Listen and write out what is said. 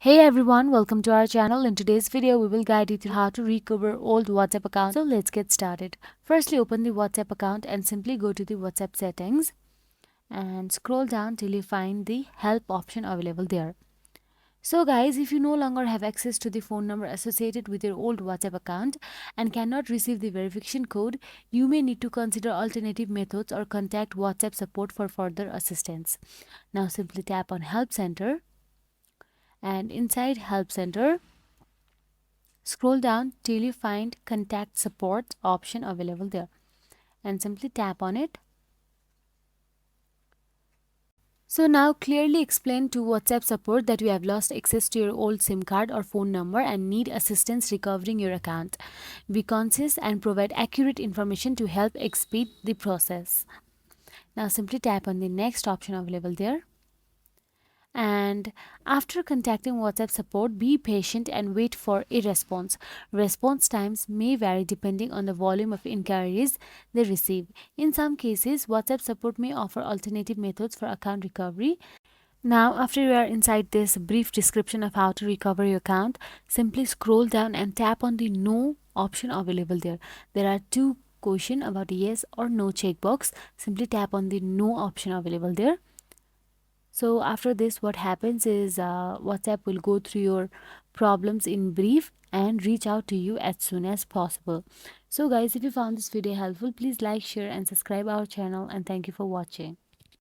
Hey everyone, welcome to our channel. In today's video, we will guide you through how to recover old WhatsApp account. So let's get started. Firstly, open the WhatsApp account and simply go to the WhatsApp settings and scroll down till you find the help option available there. So guys, if you no longer have access to the phone number associated with your old WhatsApp account and cannot receive the verification code, you may need to consider alternative methods or contact WhatsApp support for further assistance. Now simply tap on Help Center, and inside Help Center, scroll down till you find Contact Support option available there and simply tap on it. So now clearly explain to WhatsApp support that you have lost access to your old SIM card or phone number and need assistance recovering your account. Be conscious and provide accurate information to help expedite the process. Now simply tap on the next option available there. And after contacting WhatsApp support, be patient and wait for a response. Response times may vary depending on the volume of inquiries they receive. In some cases, WhatsApp support may offer alternative methods for account recovery. Now, after you are inside this brief description of how to recover your account, simply scroll down and tap on the No option available there. There are two questions about yes or no checkbox. Simply tap on the No option available there. So after this, what happens is WhatsApp will go through your problems in brief and reach out to you as soon as possible. So guys, if you found this video helpful, please like, share and subscribe our channel, and thank you for watching.